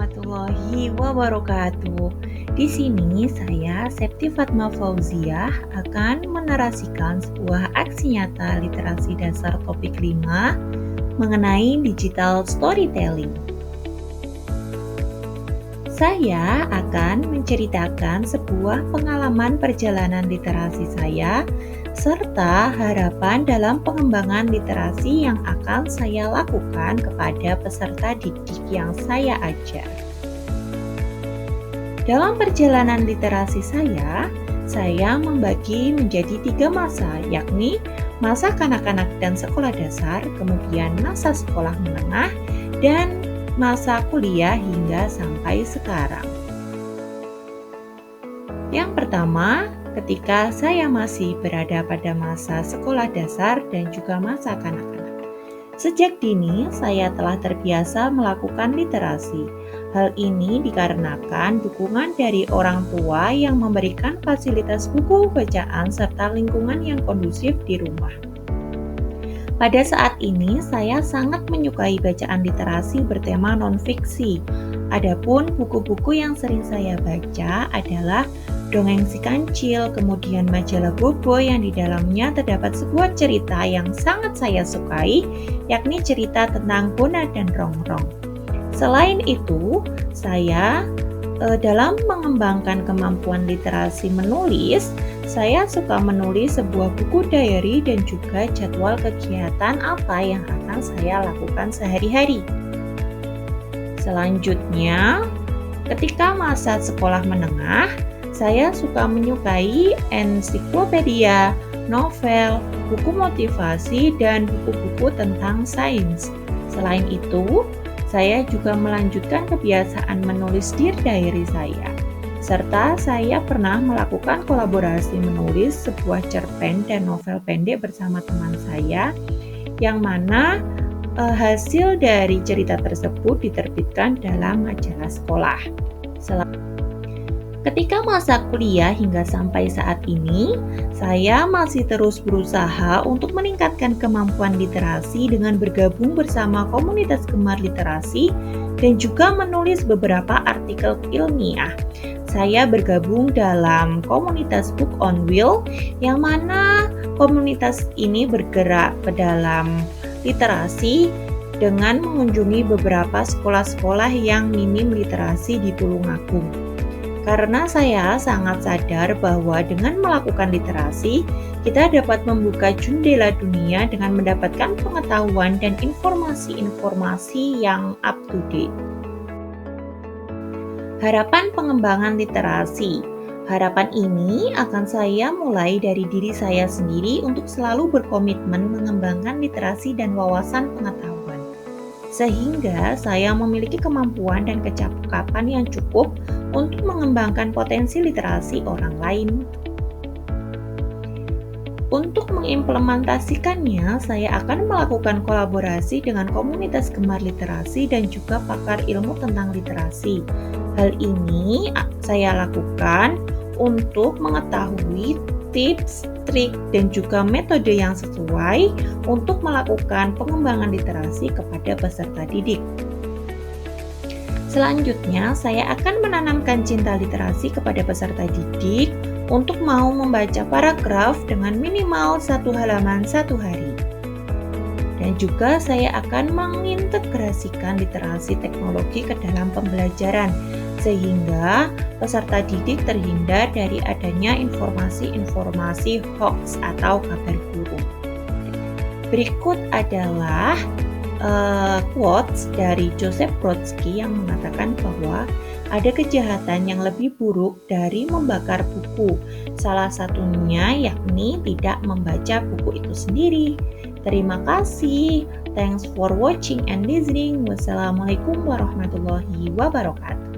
warahmatullahi wabarakatuh. Di sini saya Septi Fatma Fauziah akan menarasikan sebuah aksi nyata literasi dasar topik 5 mengenai digital storytelling. Saya akan menceritakan sebuah pengalaman perjalanan literasi saya serta harapan dalam pengembangan literasi yang akan saya lakukan kepada peserta didik yang saya ajar. Dalam perjalanan literasi saya membagi menjadi 3 masa, yakni masa kanak-kanak dan sekolah dasar, kemudian masa sekolah menengah, dan masa kuliah hingga sampai sekarang. Yang pertama, ketika saya masih berada pada masa sekolah dasar dan juga masa kanak-kanak. Sejak dini, saya telah terbiasa melakukan literasi. Hal ini dikarenakan dukungan dari orang tua yang memberikan fasilitas buku bacaan serta lingkungan yang kondusif di rumah. Pada saat ini, saya sangat menyukai bacaan literasi bertema non-fiksi. Adapun buku-buku yang sering saya baca adalah Dongeng Si Kancil, kemudian majalah Bobo yang di dalamnya terdapat sebuah cerita yang sangat saya sukai, yakni cerita tentang Bona dan Rongrong. Selain itu, saya dalam mengembangkan kemampuan literasi menulis, saya suka menulis sebuah buku diary dan juga jadwal kegiatan apa yang akan saya lakukan sehari-hari. Selanjutnya, ketika masa sekolah menengah, saya suka menyukai ensiklopedia, novel, buku motivasi, dan buku-buku tentang sains. Selain itu, saya juga melanjutkan kebiasaan menulis Dear Diary saya. Serta saya pernah melakukan kolaborasi menulis sebuah cerpen dan novel pendek bersama teman saya, yang mana hasil dari cerita tersebut diterbitkan dalam majalah sekolah. Ketika masa kuliah hingga sampai saat ini, saya masih terus berusaha untuk meningkatkan kemampuan literasi dengan bergabung bersama komunitas gemar literasi dan juga menulis beberapa artikel ilmiah. Saya bergabung dalam komunitas Book on Wheel, yang mana komunitas ini bergerak ke dalam literasi dengan mengunjungi beberapa sekolah-sekolah yang minim literasi di Tulungagung. Karena saya sangat sadar bahwa dengan melakukan literasi, kita dapat membuka jendela dunia dengan mendapatkan pengetahuan dan informasi-informasi yang up to date. Harapan pengembangan literasi. Harapan ini akan saya mulai dari diri saya sendiri untuk selalu berkomitmen mengembangkan literasi dan wawasan pengetahuan, sehingga saya memiliki kemampuan dan kecakapan yang cukup untuk mengembangkan potensi literasi orang lain. Untuk mengimplementasikannya, saya akan melakukan kolaborasi dengan komunitas gemar literasi dan juga pakar ilmu tentang literasi. Hal ini saya lakukan untuk mengetahui tips, trik, dan juga metode yang sesuai untuk melakukan pengembangan literasi kepada peserta didik. Selanjutnya, saya akan menanamkan cinta literasi kepada peserta didik untuk mau membaca paragraf dengan minimal 1 halaman 1 hari. Dan juga saya akan mengintegrasikan literasi teknologi ke dalam pembelajaran, sehingga peserta didik terhindar dari adanya informasi-informasi hoax atau kabar burung. Berikut adalah quotes dari Joseph Brodsky yang mengatakan bahwa ada kejahatan yang lebih buruk dari membakar buku. Salah satunya yakni tidak membaca buku itu sendiri. Terima kasih. Thanks for watching and listening. Wassalamualaikum warahmatullahi wabarakatuh.